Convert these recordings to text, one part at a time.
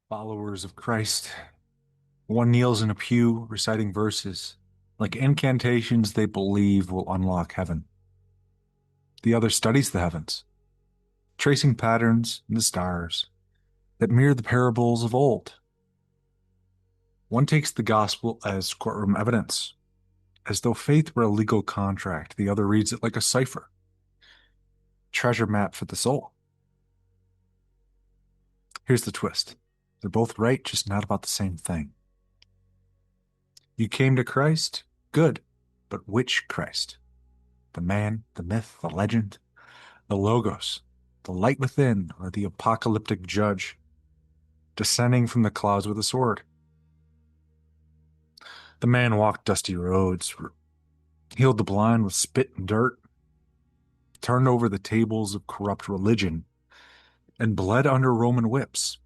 Followers of Christ. One kneels in a pew reciting verses, like incantations they believe will unlock heaven. The other studies the heavens, tracing patterns in the stars that mirror the parables of old. One takes the gospel as courtroom evidence, as though faith were a legal contract. The other reads it like a cipher, treasure map for the soul. Here's the twist. They're both right, just not about the same thing. You came to Christ? Good. But which Christ? The man, the myth, the legend, the logos, the light within, or the apocalyptic judge, descending from the clouds with a sword. The man walked dusty roads, healed the blind with spit and dirt, turned over the tables of corrupt religion, and bled under Roman whips.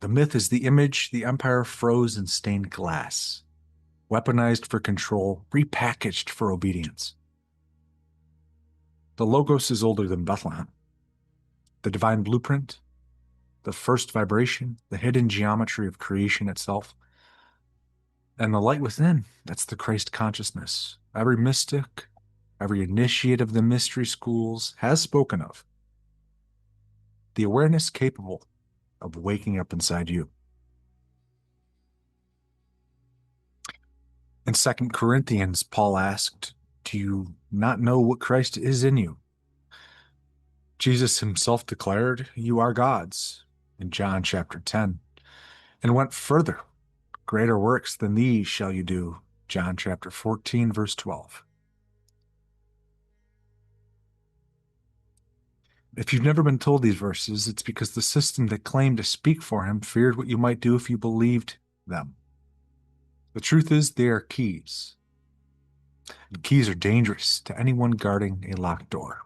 The myth is the image the empire froze in stained glass, weaponized for control, repackaged for obedience. The Logos is older than Bethlehem. The divine blueprint, the first vibration, the hidden geometry of creation itself. And the light within, that's the Christ consciousness. Every mystic, every initiate of the mystery schools has spoken of. The awareness capable of waking up inside you. In 2 Corinthians, Paul asked, do you not know what Christ is in you? Jesus himself declared, you are God's, in John chapter 10, and went further. Greater works than these shall you do, John chapter 14, verse 12. If you've never been told these verses, it's because the system that claimed to speak for him feared what you might do if you believed them. The truth is, they are keys. And keys are dangerous to anyone guarding a locked door.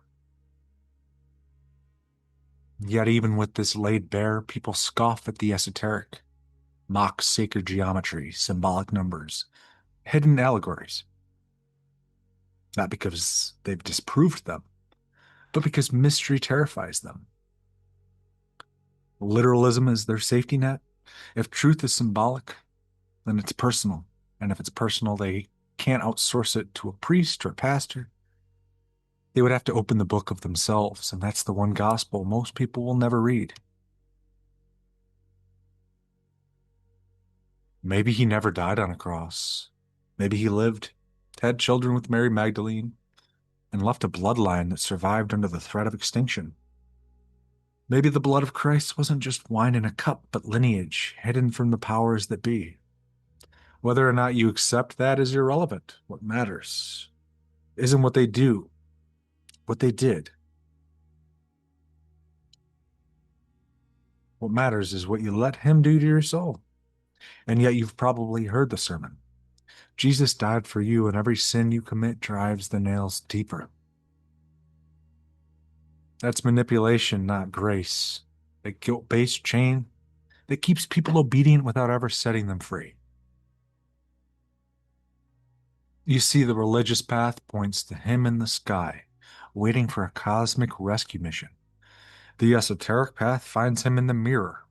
Yet even with this laid bare, people scoff at the esoteric, mock sacred geometry, symbolic numbers, hidden allegories. Not because they've disproved them, but because mystery terrifies them. Literalism is their safety net. If truth is symbolic, then it's personal. And if it's personal, they can't outsource it to a priest or a pastor. They would have to open the book of themselves, and that's the one gospel most people will never read. Maybe he never died on a cross. Maybe he lived, had children with Mary Magdalene, and left a bloodline that survived under the threat of extinction. Maybe the blood of Christ wasn't just wine in a cup, but lineage hidden from the powers that be. Whether or not you accept that is irrelevant. What matters isn't what they do, what they did. What matters is what you let him do to your soul. And yet you've probably heard the sermon. Jesus died for you, and every sin you commit drives the nails deeper. That's manipulation, not grace. A guilt-based chain that keeps people obedient without ever setting them free. You see, the religious path points to him in the sky, waiting for a cosmic rescue mission. The esoteric path finds him in the mirror,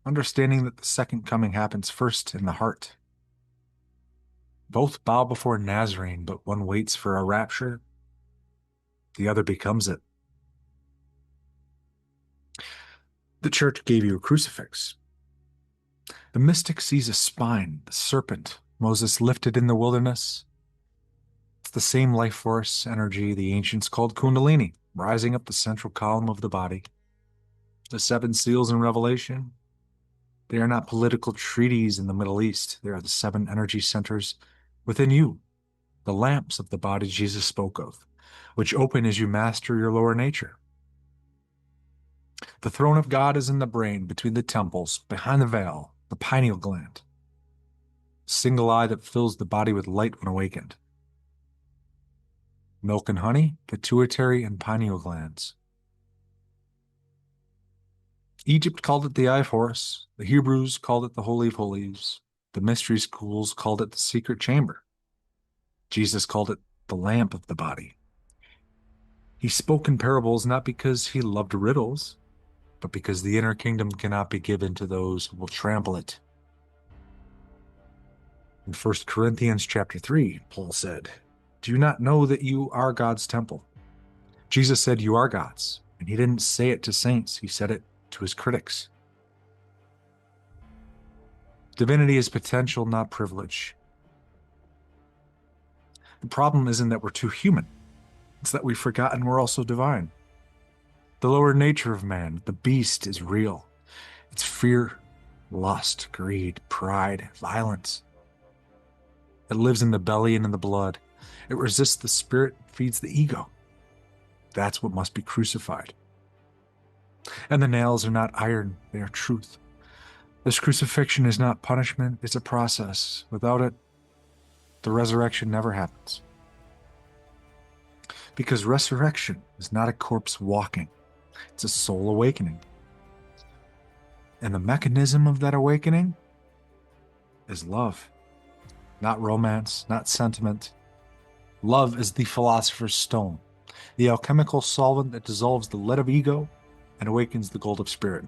understanding that the second coming happens first in the heart. Both bow before Nazarene, but one waits for a rapture, the other becomes it. The church gave you a crucifix. The mystic sees a spine, the serpent Moses lifted in the wilderness. It's the same life force energy the ancients called Kundalini, rising up the central column of the body. The seven seals in Revelation, they are not political treaties in the Middle East. They are the seven energy centers within you, the lamps of the body Jesus spoke of, which open as you master your lower nature. The throne of God is in the brain, between the temples, behind the veil, the pineal gland. Single eye that fills the body with light when awakened. Milk and honey, pituitary and pineal glands. Egypt called it the eye of Horus. The Hebrews called it the Holy of Holies. The mystery schools called it the secret chamber. Jesus called it the lamp of the body. He spoke in parables not because he loved riddles, but because the inner kingdom cannot be given to those who will trample it. In 1 Corinthians chapter 3, Paul said, "Do you not know that you are God's temple?" Jesus said you are God's, and he didn't say it to saints, he said it to his critics. Divinity is potential, not privilege. The problem isn't that we're too human. It's that we've forgotten we're also divine. The lower nature of man, the beast, is real. It's fear, lust, greed, pride, violence. It lives in the belly and in the blood. It resists the spirit, feeds the ego. That's what must be crucified. And the nails are not iron, they are truth. This crucifixion is not punishment, it's a process. Without it, the resurrection never happens. Because resurrection is not a corpse walking, it's a soul awakening. And the mechanism of that awakening is love. Not romance, not sentiment. Love is the philosopher's stone, the alchemical solvent that dissolves the lead of ego and awakens the gold of spirit.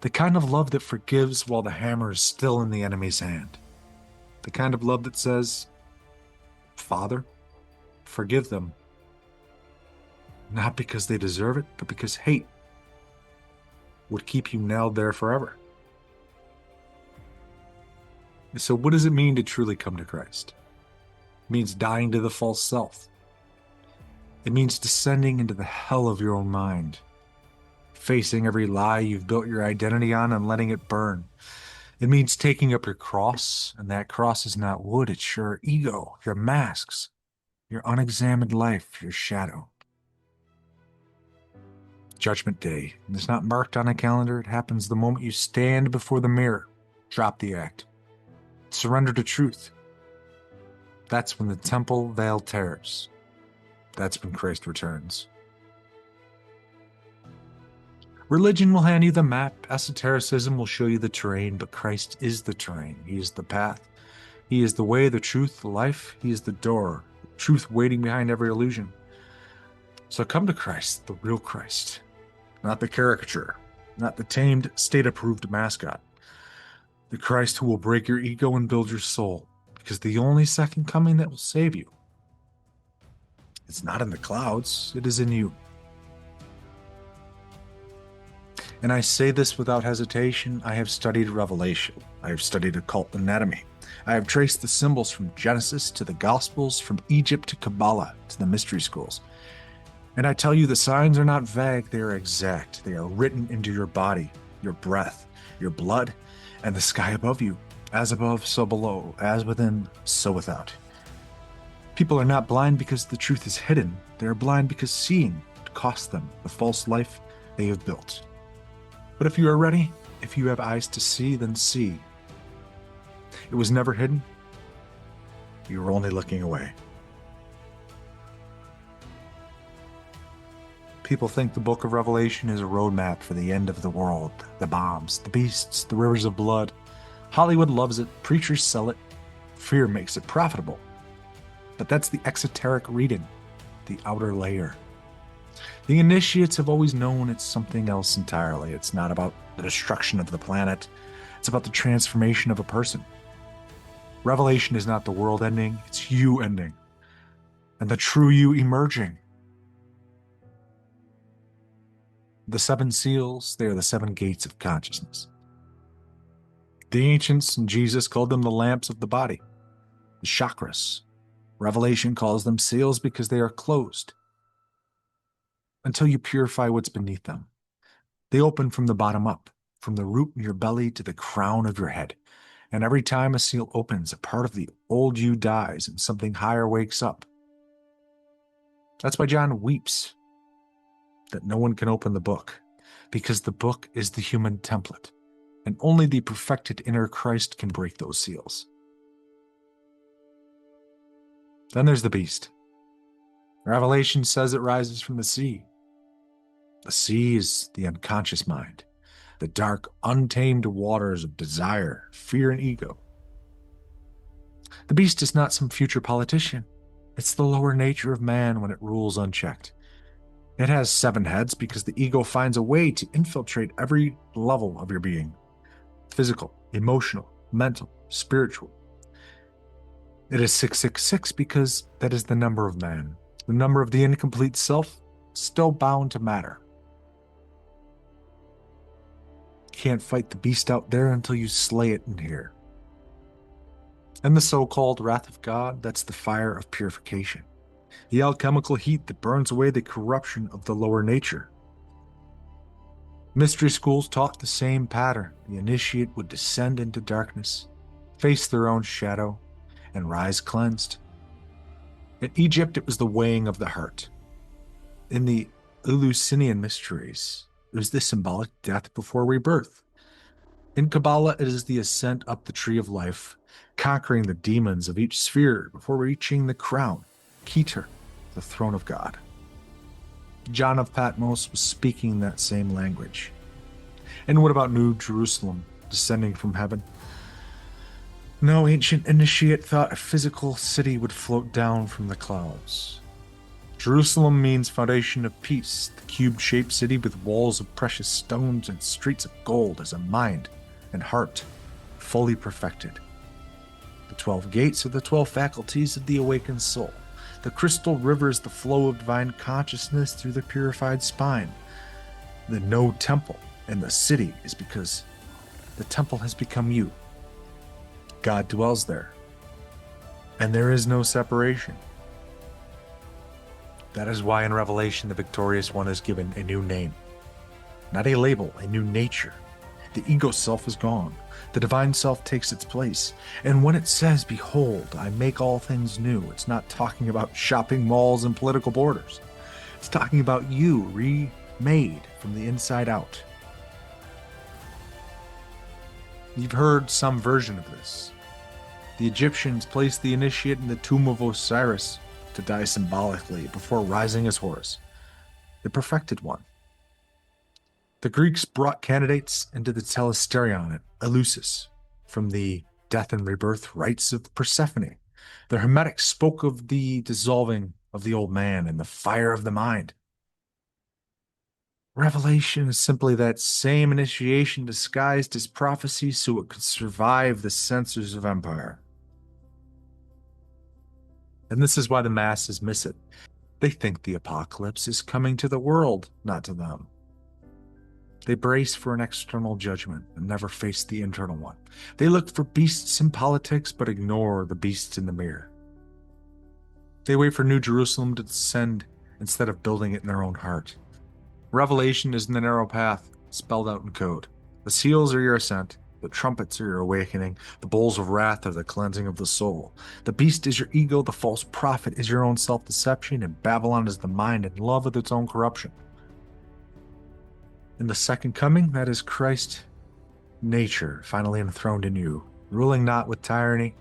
The kind of love that forgives while the hammer is still in the enemy's hand. The kind of love that says, "Father, forgive them." Not because they deserve it, but because hate would keep you nailed there forever. So what does it mean to truly come to Christ? It means dying to the false self. It means descending into the hell of your own mind, facing every lie you've built your identity on and letting it burn. It means taking up your cross, and that cross is not wood, it's your ego, your masks, your unexamined life, your shadow. Judgment Day. It's not marked on a calendar, it happens the moment you stand before the mirror. Drop the act. Surrender to truth. That's when the temple veil tears. That's when Christ returns. Religion will hand you the map, esotericism will show you the terrain, but Christ is the terrain. He is the path. He is the way, the truth, the life. He is the door, the truth waiting behind every illusion. So come to Christ, the real Christ, not the caricature, not the tamed, state-approved mascot. The Christ who will break your ego and build your soul, because the only second coming that will save you, it's not in the clouds, it is in you. And I say this without hesitation. I have studied Revelation. I have studied occult anatomy. I have traced the symbols from Genesis to the Gospels, from Egypt to Kabbalah to the mystery schools. And I tell you, the signs are not vague, they are exact. They are written into your body, your breath, your blood, and the sky above you. As above, so below. As within, so without. People are not blind because the truth is hidden. They are blind because seeing would cost them the false life they have built. But if you are ready, if you have eyes to see, then see. It was never hidden. You were only looking away. People think the book of Revelation is a roadmap for the end of the world, the bombs, the beasts, the rivers of blood. Hollywood loves it, preachers sell it, fear makes it profitable. But that's the exoteric reading, the outer layer. The initiates have always known it's something else entirely. It's not about the destruction of the planet, it's about the transformation of a person. Revelation is not the world ending, it's you ending, and the true you emerging. The seven seals, they are the seven gates of consciousness. The ancients and Jesus called them the lamps of the body, the chakras. Revelation calls them seals because they are closed until you purify what's beneath them. They open from the bottom up, from the root in your belly to the crown of your head. And every time a seal opens, a part of the old you dies and something higher wakes up. That's why John weeps that no one can open the book, because the book is the human template, and only the perfected inner Christ can break those seals. Then there's the beast. Revelation says it rises from the sea. The sea is the unconscious mind, the dark, untamed waters of desire, fear, and ego. The beast is not some future politician. It's the lower nature of man when it rules unchecked. It has 7 heads because the ego finds a way to infiltrate every level of your being: physical, emotional, mental, spiritual. It is 666 because that is the number of man, the number of the incomplete self, still bound to matter. You can't fight the beast out there until you slay it in here. And the so-called wrath of God, that's the fire of purification, the alchemical heat that burns away the corruption of the lower nature. Mystery schools taught the same pattern. The initiate would descend into darkness, face their own shadow, and rise cleansed. In Egypt, it was the weighing of the heart. In the Eleusinian mysteries, it was the symbolic death before rebirth. In Kabbalah, it is the ascent up the tree of life, conquering the demons of each sphere before reaching the crown, Keter, the throne of God. John of Patmos was speaking that same language. And what about New Jerusalem, descending from heaven? No ancient initiate thought a physical city would float down from the clouds. Jerusalem means foundation of peace. The cube-shaped city with walls of precious stones and streets of gold is a mind and heart fully perfected. The 12 gates are the 12 faculties of the awakened soul. The crystal river is the flow of divine consciousness through the purified spine. The no temple in the city is because the temple has become you. God dwells there, and there is no separation. That is why in Revelation the victorious one is given a new name. Not a label, a new nature. The ego self is gone. The divine self takes its place. And when it says, "Behold, I make all things new," it's not talking about shopping malls and political borders. It's talking about you remade from the inside out. You've heard some version of this. The Egyptians placed the initiate in the tomb of Osiris to die symbolically before rising as Horus, the perfected one. The Greeks brought candidates into the Telesterion at Eleusis from the death and rebirth rites of Persephone. The Hermetic spoke of the dissolving of the old man and the fire of the mind. Revelation is simply that same initiation disguised as prophecy so it could survive the censors of empire. And this is why the masses miss it. They think the apocalypse is coming to the world, not to them. They brace for an external judgment and never face the internal one. They look for beasts in politics but ignore the beasts in the mirror. They wait for New Jerusalem to descend instead of building it in their own heart. Revelation is in the narrow path, spelled out in code. The seals are your ascent. The trumpets are your awakening. The bowls of wrath are the cleansing of the soul. The beast is your ego. The false prophet is your own self-deception. And Babylon is the mind in love with its own corruption. In the second coming, that is Christ, nature, finally enthroned in you, ruling not with tyranny,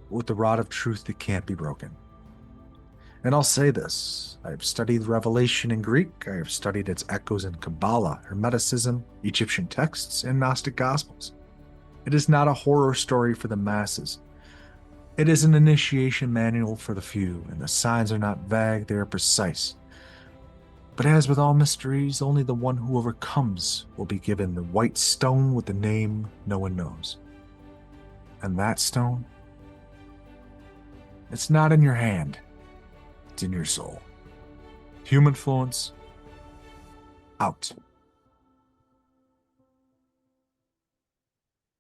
but with the rod of truth that can't be broken. And I'll say this, I have studied Revelation in Greek, I have studied its echoes in Kabbalah, Hermeticism, Egyptian texts, and Gnostic Gospels. It is not a horror story for the masses. It is an initiation manual for the few, and the signs are not vague, they are precise. But as with all mysteries, only the one who overcomes will be given the white stone with the name no one knows. And that stone? It's not in your hand. It's in your soul. Humanfluence, out.